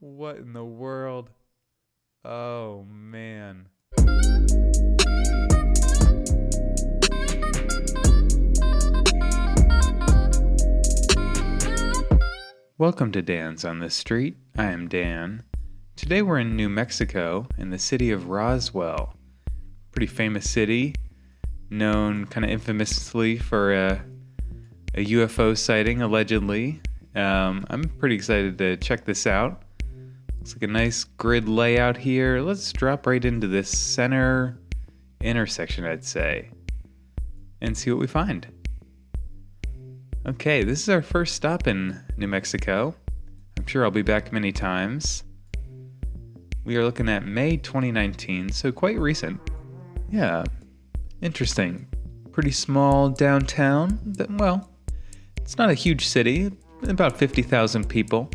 What in the world? Oh, man. Welcome to Dan's on the Street. I am Dan. Today we're in New Mexico, in the city of Roswell. Pretty famous city, known kind of infamously for a UFO sighting, allegedly. I'm pretty excited to check this out. Looks like a nice grid layout here. Let's drop right into this center intersection, I'd say, and see what we find. Okay, this is our first stop in New Mexico. I'm sure I'll be back many times. We are looking at May 2019, so quite recent. Yeah, interesting. Pretty small downtown. Well, it's not a huge city, about 50,000 people.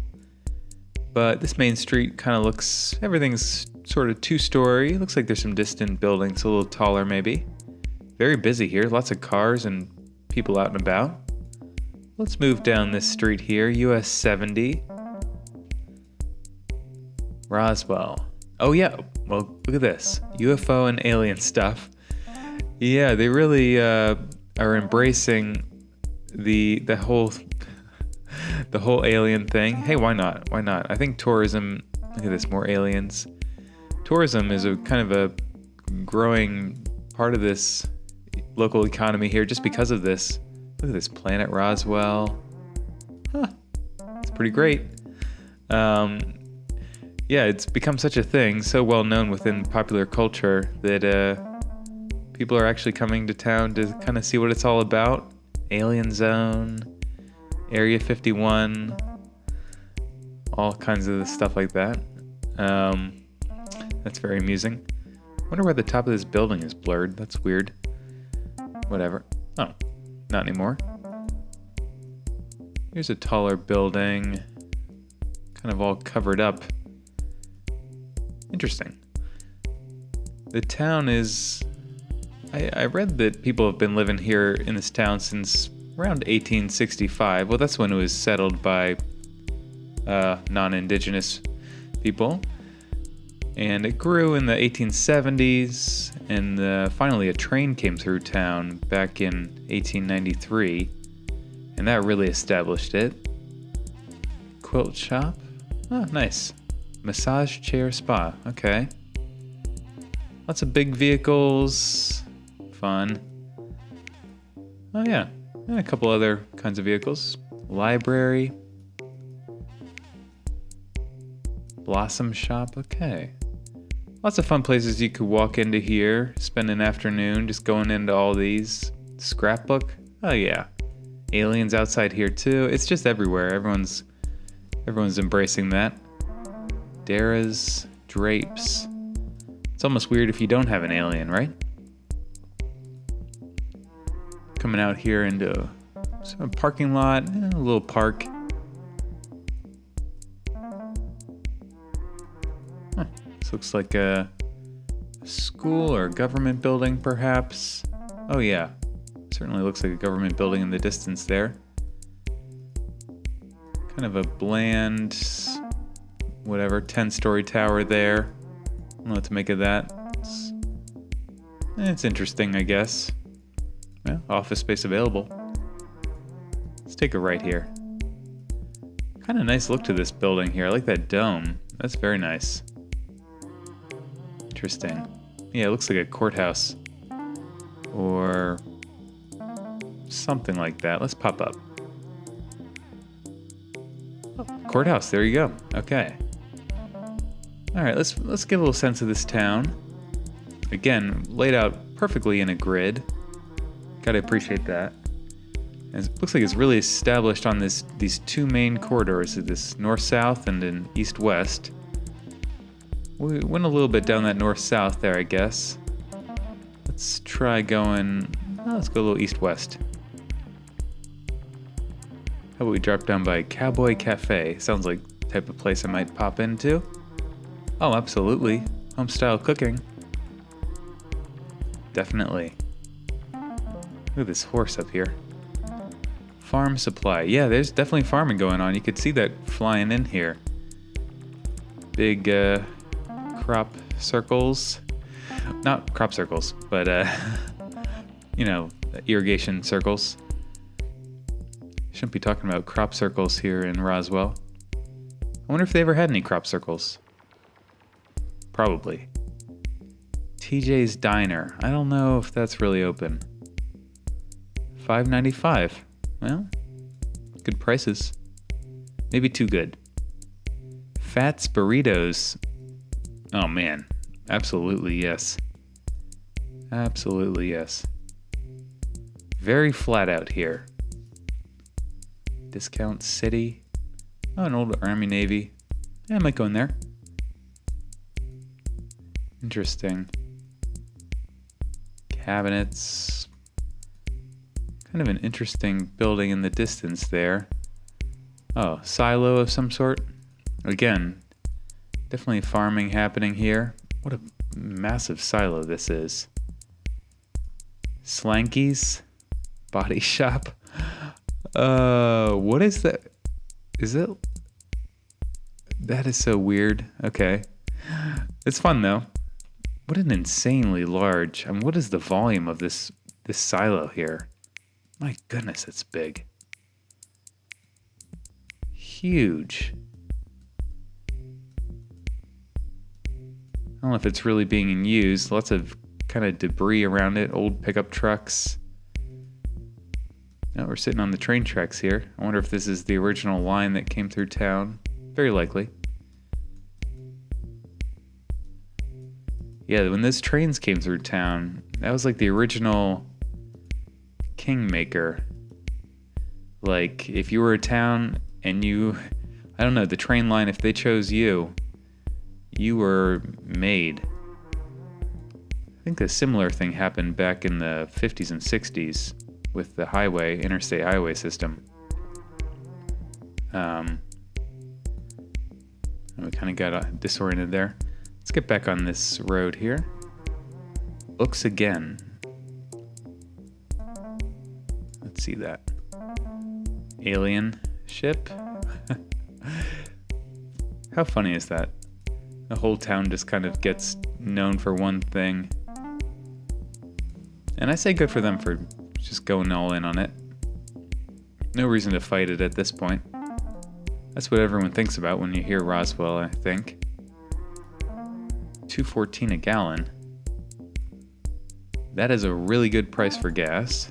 But this main street kind of looks, everything's sort of two-story. Looks like there's some distant buildings, a little taller maybe. Very busy here, lots of cars and people out and about. Let's move down this street here, US 70. Roswell. Oh yeah, well look at this. UFO and alien stuff. Yeah, they really are embracing the whole alien thing. Hey, why not? Why not? I think tourism, look at this, more aliens. Tourism is a kind of a growing part of this local economy here just because of this. Look at this, Planet Roswell. Huh, it's pretty great. Yeah, it's become such a thing, so well known within popular culture that people are actually coming to town to kind of see what it's all about. Alien Zone, Area 51, all kinds of stuff like that. That's very amusing. I wonder why the top of this building is blurred. That's weird. Whatever. Oh, not anymore. Here's a taller building, kind of all covered up. Interesting. The town is... I read that people have been living here in this town since around 1865. Well, that's when it was settled by non-indigenous people. And it grew in the 1870s, and finally a train came through town back in 1893, and that really established it. Quilt shop? Oh, nice. Massage chair spa. Okay. Lots of big vehicles. Fun. Oh yeah. And a couple other kinds of vehicles. Library. Blossom shop. Okay. Lots of fun places you could walk into here. Spend an afternoon just going into all these. Scrapbook. Oh yeah. Aliens outside here too. It's just everywhere. Everyone's embracing that. Dara's drapes. It's almost weird if you don't have an alien, right? Coming out here into some parking lot, a little park. Huh. This looks like a school or a government building, perhaps. Oh yeah, certainly looks like a government building in the distance there. Kind of a bland, whatever, 10-story tower there. I don't know what to make of that. It's interesting, I guess. Well, office space available. Let's take a right here. Kind of nice look to this building here. I like that dome. That's very nice. Interesting. Yeah, it looks like a courthouse. Or something like that. Let's pop up. Oh, courthouse, there you go. Okay. Alright, let's get a little sense of this town. Again, laid out perfectly in a grid. Gotta appreciate that. And it looks like it's really established on these two main corridors, this north-south and an east-west. We went a little bit down that north-south there, I guess. Let's try going... let's go a little east-west. How about we drop down by Cowboy Cafe? Sounds like the type of place I might pop into. Oh, absolutely. Home-style cooking. Definitely. Look at this horse up here. Farm supply. Yeah, there's definitely farming going on. You could see that flying in here. big crop circles. Not crop circles, but, irrigation circles. Shouldn't be talking about crop circles here in Roswell. I wonder if they ever had any crop circles. Probably. TJ's Diner. I don't know if that's really open. $5.95. Well, good prices. Maybe too good. Fats Burritos. Oh man. Absolutely yes. Absolutely yes. Very flat out here. Discount City. Oh, an old Army Navy. Yeah, I might go in there. Interesting. Cabinets. Kind of an interesting building in the distance there. Oh, silo of some sort. Again, definitely farming happening here. What a massive silo this is. Slanky's Body Shop. What is that? Is it? That is so weird. Okay. It's fun though. What an insanely large, what is the volume of this silo here? My goodness, it's big. Huge. I don't know if it's really being used. Lots of kind of debris around it, old pickup trucks. Now we're sitting on the train tracks here. I wonder if this is the original line that came through town. Very likely. Yeah, when those trains came through town, that was like the original kingmaker. Like, if you were a town and I don't know, the train line, if they chose you, you were made. I think a similar thing happened back in the 50s and 60s with the interstate highway system. We kind of got disoriented there. Let's get back on this road here. Books again. Let's see that. Alien ship. How funny is that? The whole town just kind of gets known for one thing. And I say good for them for just going all in on it. No reason to fight it at this point. That's what everyone thinks about when you hear Roswell, I think. $2.14 a gallon. That is a really good price for gas.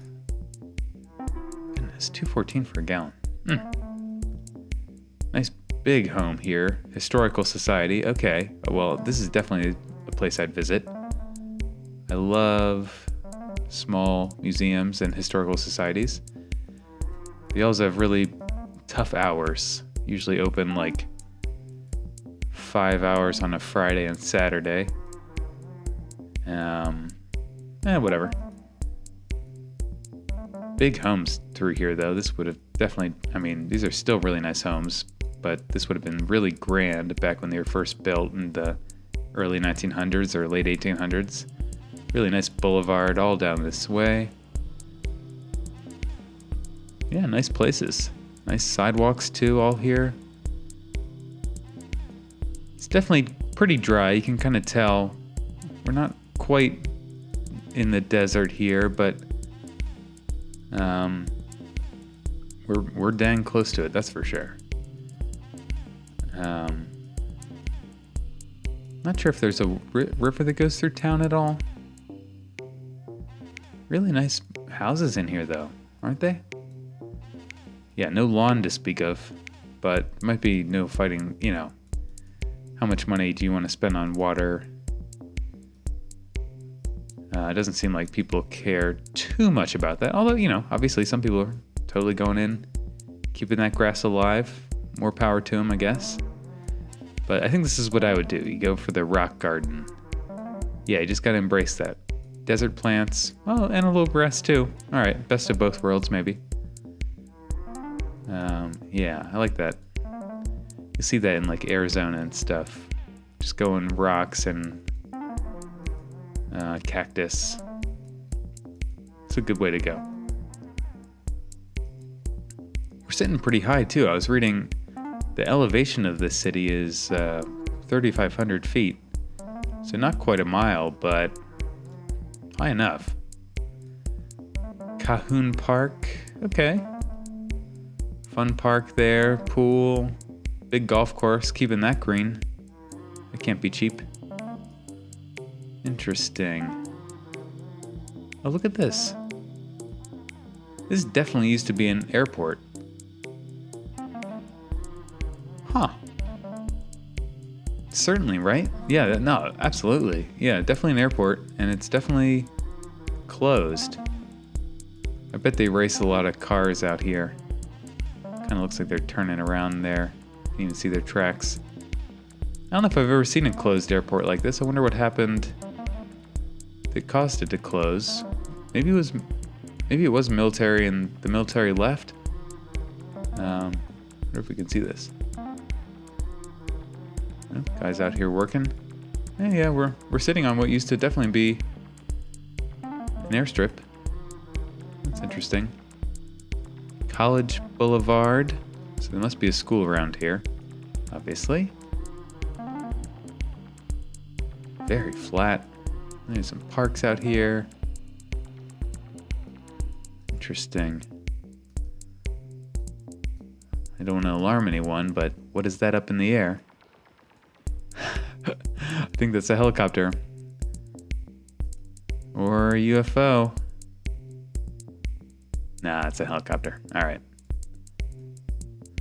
Goodness, $2.14 for a gallon. Nice big home here. Historical Society. Okay, well, this is definitely a place I'd visit. I love small museums and historical societies. They also have really tough hours. Usually open like 5 hours on a Friday and Saturday. Whatever. Big homes through here though. This would have definitely, these are still really nice homes, but this would have been really grand back when they were first built in the early 1900s or late 1800s. Really nice boulevard all down this way. Yeah, nice places. Nice sidewalks too, all here. It's definitely pretty dry. You can kind of tell. We're not quite in the desert here, but we're dang close to it, that's for sure. Not sure if there's a river that goes through town at all. Really nice houses in here though, aren't they? Yeah, no lawn to speak of, but might be no fighting, how much money do you want to spend on water? It doesn't seem like people care too much about that. Although, obviously some people are totally going in, keeping that grass alive. More power to them, I guess. But I think this is what I would do. You go for the rock garden. Yeah, you just got to embrace that. Desert plants. Oh, and a little grass too. All right, best of both worlds, maybe. Yeah, I like that. You see that in like Arizona and stuff. Just going rocks and cactus. It's a good way to go. We're sitting pretty high too. I was reading the elevation of this city is 3,500 feet. So not quite a mile, but high enough. Cahoon Park. Okay. Fun park there. Pool. Big golf course. Keeping that green. It can't be cheap. Interesting. Oh, look at this. This definitely used to be an airport. Huh. Certainly, right? Yeah, no, absolutely. Yeah, definitely an airport, and it's definitely closed. I bet they race a lot of cars out here. Kind of looks like they're turning around there. You can even see their tracks. I don't know if I've ever seen a closed airport like this. I wonder what happened that caused it to close. Maybe it was military and the military left. I wonder if we can see this. Oh, guys out here working. Yeah, we're sitting on what used to definitely be an airstrip. That's interesting. College Boulevard. So there must be a school around here, obviously. Very flat. There's some parks out here. Interesting. I don't want to alarm anyone, but what is that up in the air? I think that's a helicopter. Or a UFO. Nah, it's a helicopter. Alright.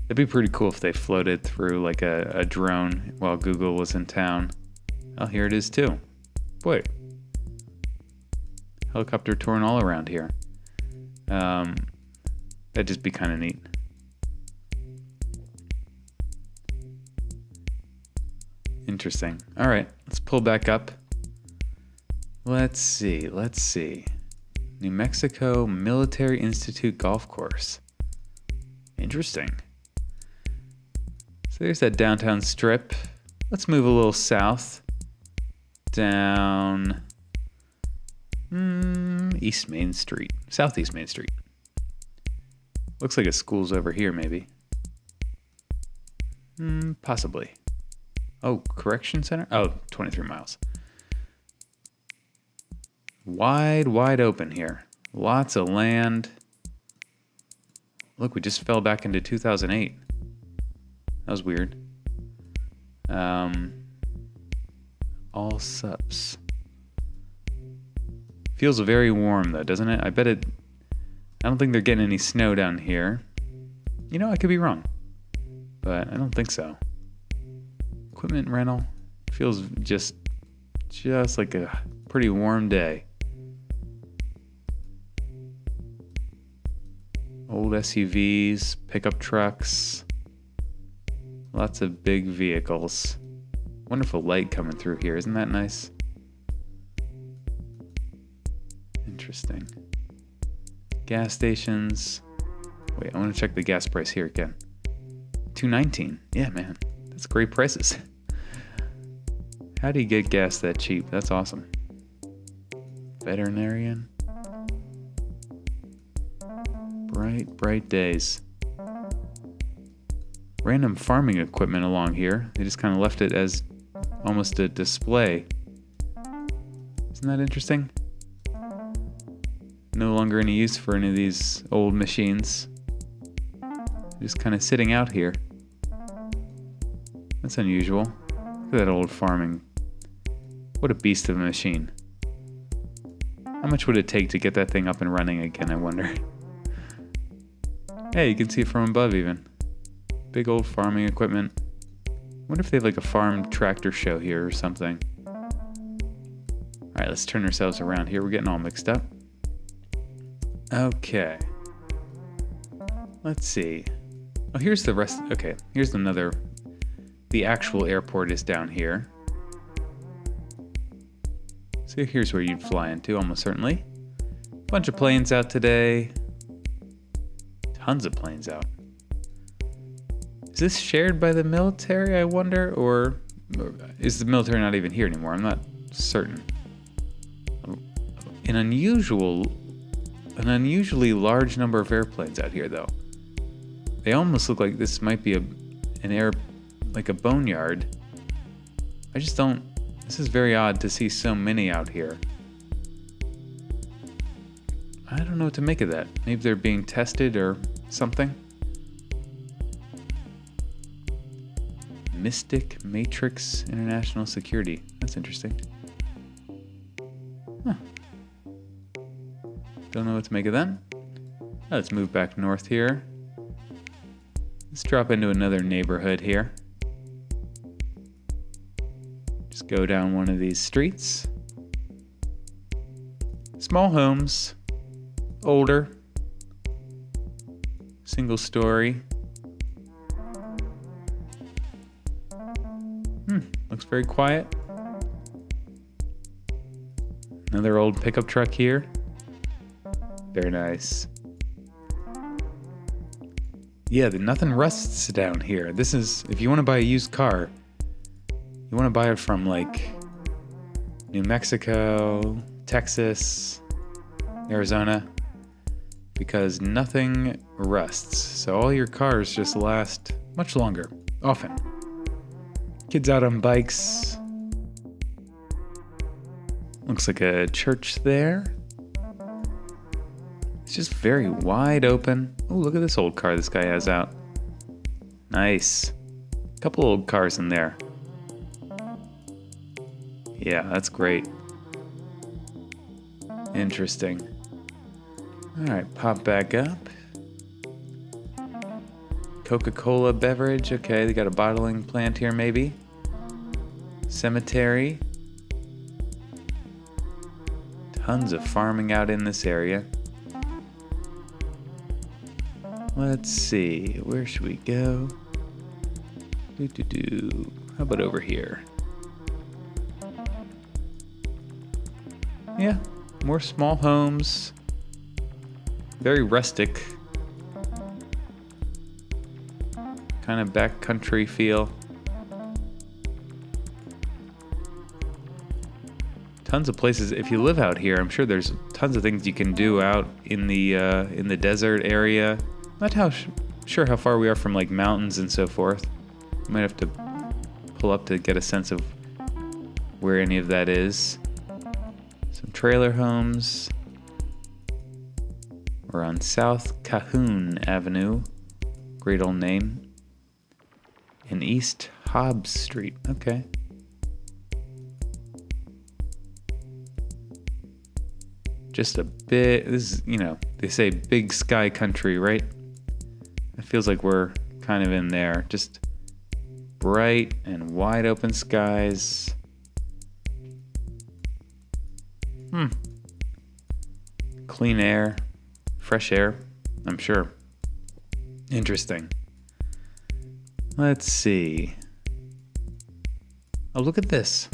It'd be pretty cool if they floated through like a drone while Google was in town. Oh, here it is too. Boy. Helicopter touring all around here. That'd just be kind of neat. Interesting. All right, let's pull back up. Let's see. New Mexico Military Institute Golf Course. Interesting. So there's that downtown strip. Let's move a little south. Down East Main Street. Southeast Main Street. Looks like a school's over here, maybe. Possibly. Oh, correction center? Oh, 23 miles. Wide open here. Lots of land. Look, we just fell back into 2008. That was weird. All sups. Feels very warm though, doesn't it? I don't think they're getting any snow down here. You know, I could be wrong, but I don't think so. Equipment rental. Feels just like a pretty warm day. Old SUVs, pickup trucks, lots of big vehicles. Wonderful light coming through here. Isn't that nice? Interesting. Gas stations. Wait, I want to check the gas price here again. $2.19. Yeah, man. That's great prices. How do you get gas that cheap? That's awesome. Veterinarian. Bright days. Random farming equipment along here. They just kind of left it as almost a display. Isn't that interesting? No longer any use for any of these old machines. Just kind of sitting out here. That's unusual. Look at that old farming. What a beast of a machine. How much would it take to get that thing up and running again, I wonder? Hey, you can see it from above even. Big old farming equipment. Wonder if they have like a farm tractor show here or something. Alright, let's turn ourselves around here. We're getting all mixed up. Okay. Let's see. Oh, here's the rest. Okay, here's another. The actual airport is down here. So here's where you'd fly into, almost certainly. Bunch of planes out today. Tons of planes out. Is this shared by the military, I wonder? Or is the military not even here anymore? I'm not certain. An unusually large number of airplanes out here, though. They almost look like this might be like a boneyard. I just don't... This is very odd to see so many out here. I don't know what to make of that. Maybe they're being tested or something. Mystic Matrix International Security. That's interesting. Huh. Don't know what to make of them. Let's move back north here. Let's drop into another neighborhood here. Just go down one of these streets. Small homes. Older. Single story. Looks very quiet. Another old pickup truck here. Very nice. Yeah, nothing rusts down here. This is, if you want to buy a used car, you want to buy it from like New Mexico, Texas, Arizona, because nothing rusts. So all your cars just last much longer, often. Kids out on bikes. Looks like a church there. It's just very wide open. Oh, look at this old car this guy has out. Nice. Couple old cars in there. Yeah, that's great. Interesting. Alright, pop back up. Coca Cola beverage. Okay, they got a bottling plant here maybe. Cemetery. Tons of farming out in this area. Let's see, where should we go? How about over here? Yeah, more small homes. Very rustic. Kind of backcountry feel. Tons of places. If you live out here, I'm sure there's tons of things you can do out in the desert area. Not sure how far we are from like mountains and so forth. You might have to pull up to get a sense of where any of that is. Some trailer homes. We're on South Cahoon Avenue. Great old name. In East Hobbs Street. Okay. Just a bit. This is, they say big sky country, right? It feels like we're kind of in there. Just bright and wide open skies. Clean air. Fresh air, I'm sure. Interesting. Let's see. Oh, look at this.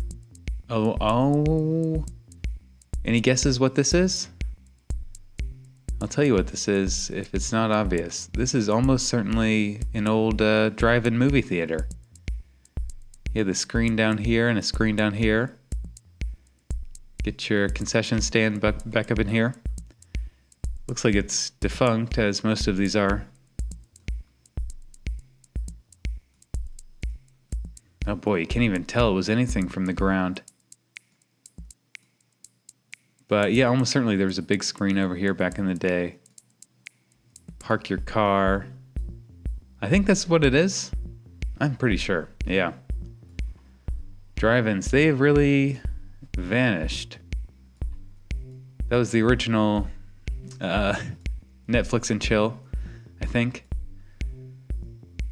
Oh. Any guesses what this is? I'll tell you what this is if it's not obvious. This is almost certainly an old drive-in movie theater. You have the screen down here and a screen down here. Get your concession stand back up in here. Looks like it's defunct, as most of these are. Oh boy, you can't even tell it was anything from the ground. But yeah, almost certainly there was a big screen over here back in the day. Park your car. I think that's what it is. I'm pretty sure, yeah. Drive-ins, they've really vanished. That was the original Netflix and chill, I think.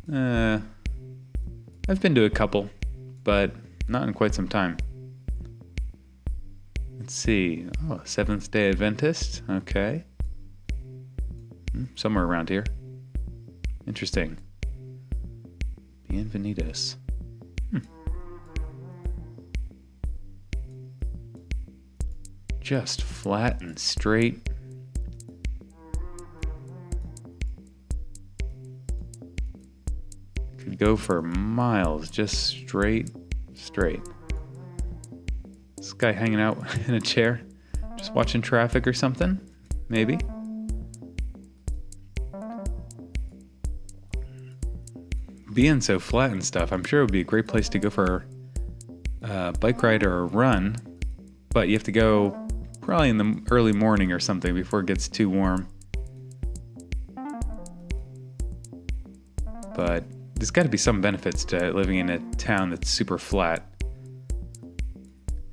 I've been to a couple, but not in quite some time. Let's see. Oh, Seventh-day Adventist. Okay. Somewhere around here. Interesting. Bienvenidos. Just flat and straight. Could go for miles, just straight. This guy hanging out in a chair, just watching traffic or something, maybe. Being so flat and stuff, I'm sure it would be a great place to go for bike ride or a run, but you have to go probably in the early morning or something before it gets too warm. But there's got to be some benefits to living in a town that's super flat.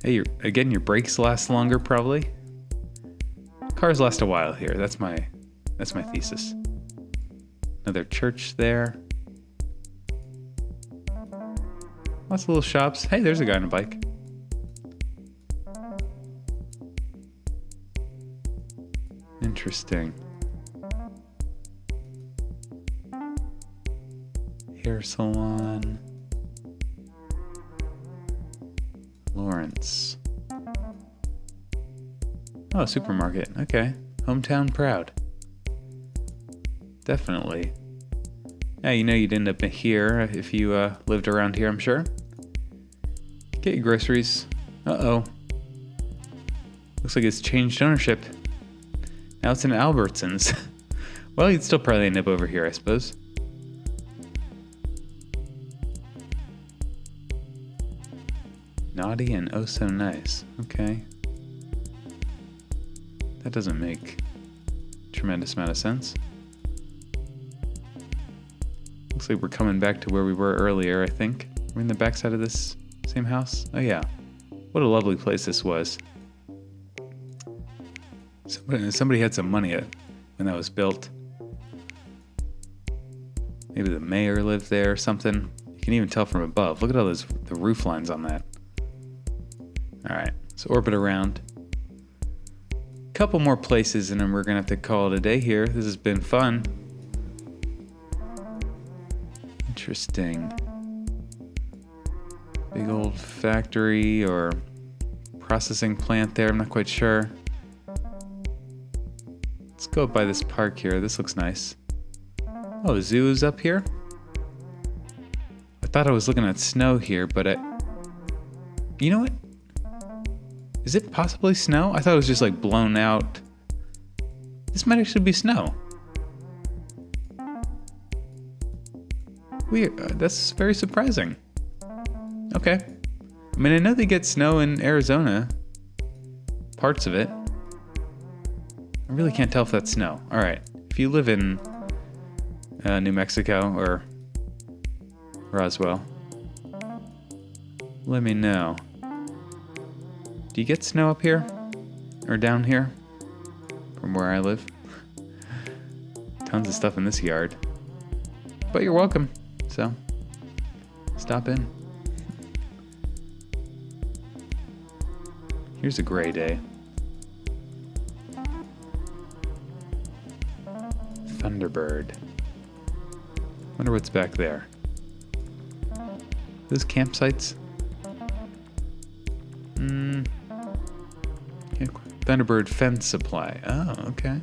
Hey, your brakes last longer probably. Cars last a while here. That's my thesis. Another church there. Lots of little shops. Hey, there's a guy on a bike. Interesting. Hair salon. Lawrence. Oh, supermarket. Okay. Hometown proud. Definitely. Yeah, you'd end up here if you lived around here, I'm sure. Get your groceries. Uh-oh. Looks like it's changed ownership. Now it's in Albertsons. Well, you'd still probably end up over here, I suppose. Naughty and oh so nice. Okay. That doesn't make a tremendous amount of sense. Looks like we're coming back to where we were earlier, I think. We're in the backside of this same house. Oh yeah. What a lovely place this was. Somebody had some money when that was built. Maybe the mayor lived there or something. You can even tell from above. Look at all the roof lines on that. Alright, let's orbit around. Couple more places and then we're gonna have to call it a day here. This has been fun. Interesting. Big old factory or processing plant there, I'm not quite sure. Let's go by this park here. This looks nice. Oh, the zoo is up here? I thought I was looking at snow here, but you know what? Is it possibly snow? I thought it was just like blown out. This might actually be snow. Weird. That's very surprising. Okay. I mean, I know they get snow in Arizona. Parts of it. I really can't tell if that's snow. Alright. If you live in New Mexico or Roswell, let me know. Do you get snow up here? Or down here? From where I live? Tons of stuff in this yard. But you're welcome. So, stop in. Here's a gray day. Thunderbird. Wonder what's back there. Those campsites? Yeah, Thunderbird fence supply. Oh, okay.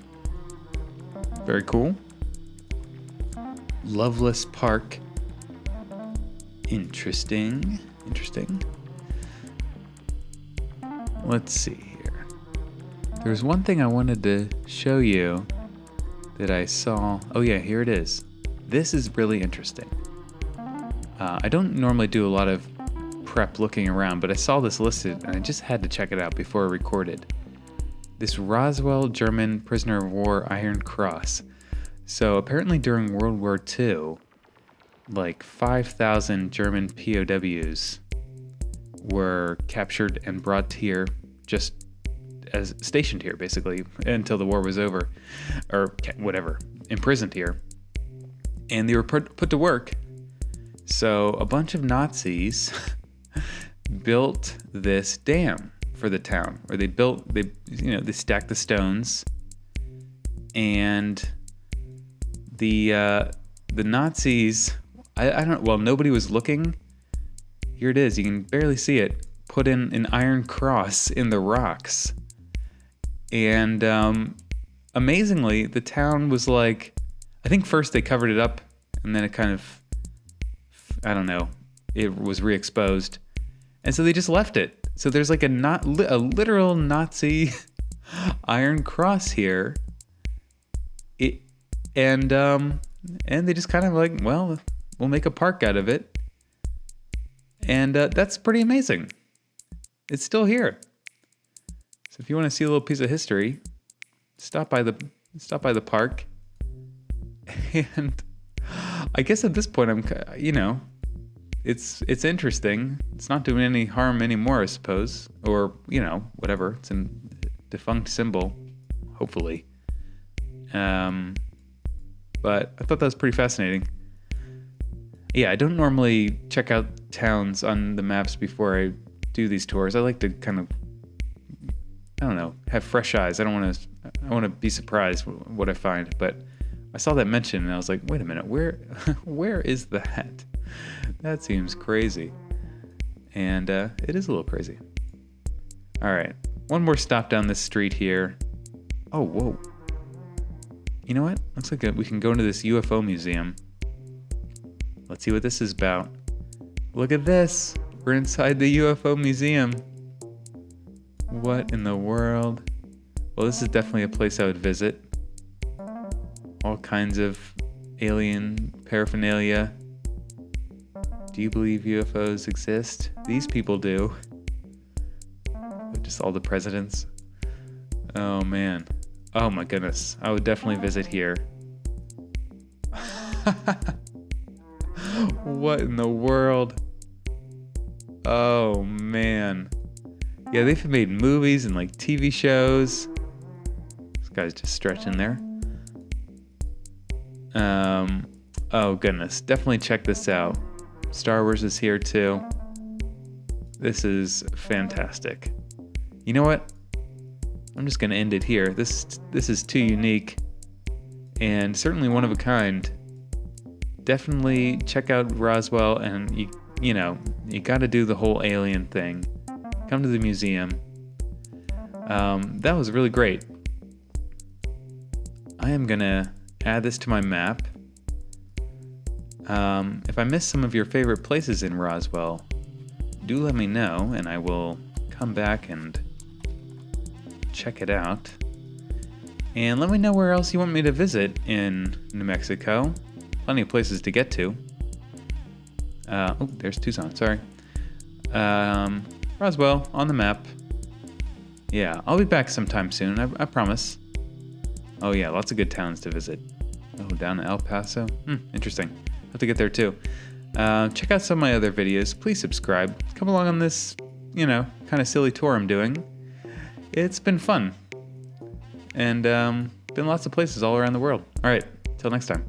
Very cool. Loveless Park. Interesting. Let's see here. There's one thing I wanted to show you that I saw. Oh yeah, here it is. This is really interesting. I don't normally do a lot of prep looking around, but I saw this listed and I just had to check it out before I recorded. This Roswell German prisoner of war Iron Cross. So apparently during World War II, like 5,000 German POWs were captured and brought here, just as stationed here basically until the war was over, or whatever, imprisoned here. And they were put to work. So a bunch of Nazis built this dam for the town, or they stacked the stones, and the Nazis, I don't, well, nobody was looking. Here it is, you can barely see it. Put in an iron cross in the rocks. And amazingly, the town was like, I think first they covered it up, and then it kind of, I don't know, it was re-exposed. And so they just left it. So there's like a literal Nazi iron cross here. And they just kind of like, well, we'll make a park out of it. And that's pretty amazing. It's still here. So if you want to see a little piece of history, stop by the park. And I guess at this point it's interesting. It's not doing any harm anymore, I suppose, or whatever. It's a defunct symbol, hopefully. But I thought that was pretty fascinating. Yeah, I don't normally check out towns on the maps before I do these tours. I like to kind of, have fresh eyes. I want to be surprised what I find. But I saw that mention and I was like, wait a minute, where is that? That seems crazy. And it is a little crazy. All right, one more stop down this street here. Oh, whoa. You know what? Looks like we can go into this UFO museum. Let's see what this is about. Look at this. We're inside the UFO museum. What in the world? Well, this is definitely a place I would visit. All kinds of alien paraphernalia. Do you believe UFOs exist? These people do. Just all the presidents. Oh, man. Oh, my goodness. I would definitely visit here. What in the world? Oh, man. Yeah, they've made movies and TV shows. This guy's just stretching there. Oh, goodness. Definitely check this out. Star Wars is here, too. This is fantastic. You know what? I'm just going to end it here. This is too unique and certainly one of a kind. Definitely check out Roswell, and you got to do the whole alien thing. Come to the museum. That was really great. I am going to add this to my map. If I missed some of your favorite places in Roswell, do let me know and I will come back and check it out. And let me know where else you want me to visit in New Mexico. Plenty of places to get to. There's Tucson, sorry. Roswell on the map. Yeah, I'll be back sometime soon, I promise. Oh yeah, lots of good towns to visit. Oh, down to El Paso? Interesting. Have to get there too. Check out some of my other videos. Please subscribe. Come along on this, kind of silly tour I'm doing. It's been fun. And been lots of places all around the world. All right, till next time.